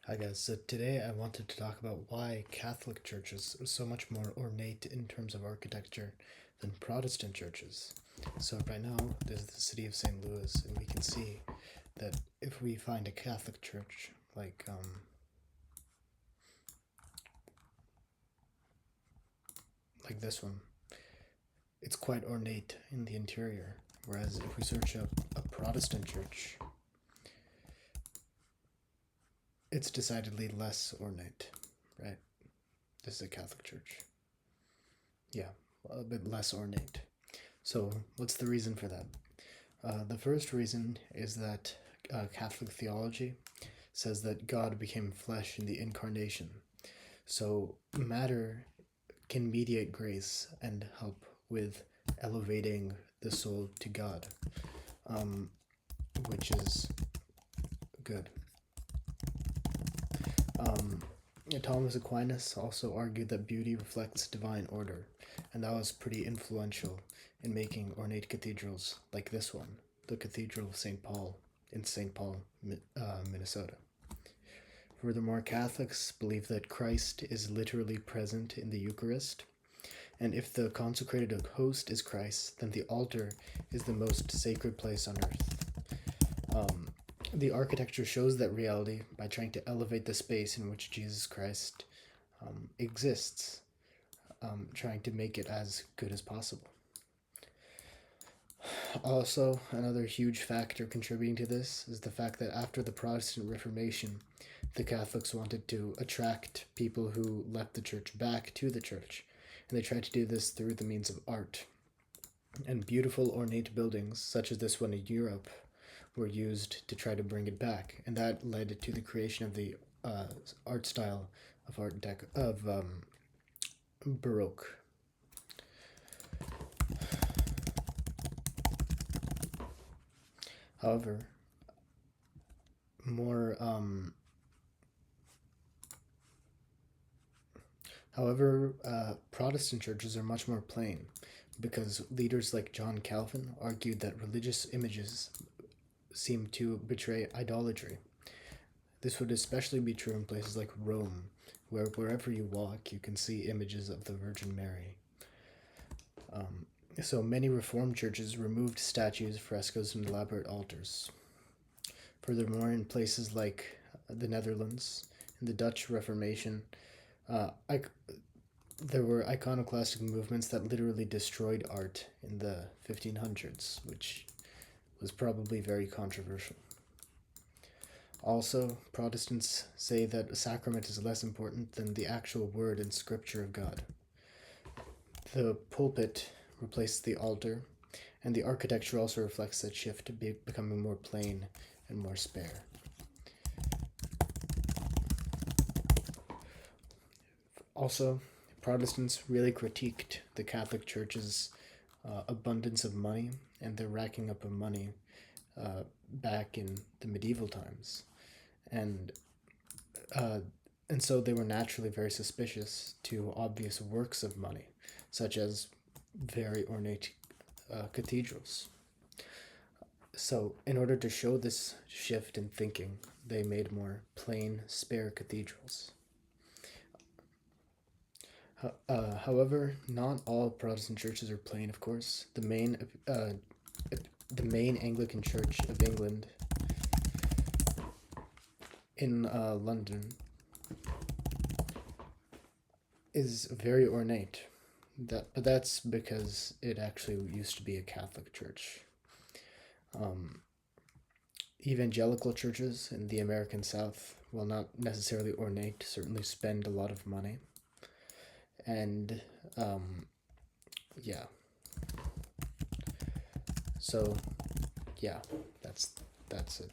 Hi guys, so today I wanted to talk about why Catholic churches are so much more ornate in terms of architecture than Protestant churches. So right now there's the city of St. Louis, and we can see that if we find a Catholic church like this one, it's quite ornate in the interior. Whereas if we search up a Protestant church, it's decidedly less ornate, right? This is a Catholic church. Yeah, a bit less ornate. So, what's the reason for that? The first reason is that Catholic theology says that God became flesh in the incarnation. So, matter can mediate grace and help with elevating the soul to God, which is good. Thomas Aquinas also argued that beauty reflects divine order, and that was pretty influential in making ornate cathedrals like this one, the Cathedral of St. Paul in St. Paul, Minnesota. Furthermore, Catholics believe that Christ is literally present in the Eucharist, and if the consecrated host is Christ, then the altar is the most sacred place on earth. The architecture shows that reality by trying to elevate the space in which Jesus Christ exists, trying to make it as good as possible. Also, another huge factor contributing to this is the fact that after the Protestant Reformation, the Catholics wanted to attract people who left the church back to the church, and they tried to do this through the means of art. And beautiful ornate buildings, such as this one in Europe, were used to try to bring it back, and that led to the creation of the art style of Baroque. However, Protestant churches are much more plain, because leaders like John Calvin argued that religious images seem to betray idolatry. This would especially be true in places like Rome, where wherever you walk, you can see images of the Virgin Mary. So many Reformed churches removed statues, frescoes, and elaborate altars. Furthermore, in places like the Netherlands, in the Dutch Reformation, there were iconoclastic movements that literally destroyed art in the 1500s, which was probably very controversial. Also, Protestants say that a sacrament is less important than the actual word and scripture of God. The pulpit replaced the altar, and the architecture also reflects that shift to becoming more plain and more spare. Also, Protestants really critiqued the Catholic Church's abundance of money and their racking up of money back in the medieval times, and so they were naturally very suspicious to obvious works of money, such as very ornate cathedrals. So, in order to show this shift in thinking, they made more plain, spare cathedrals. However, not all Protestant churches are plain, of course. The main Anglican Church of England in London is very ornate. But that's because it actually used to be a Catholic church. Evangelical churches in the American South, while not necessarily ornate, certainly spend a lot of money. And yeah. So yeah, that's it.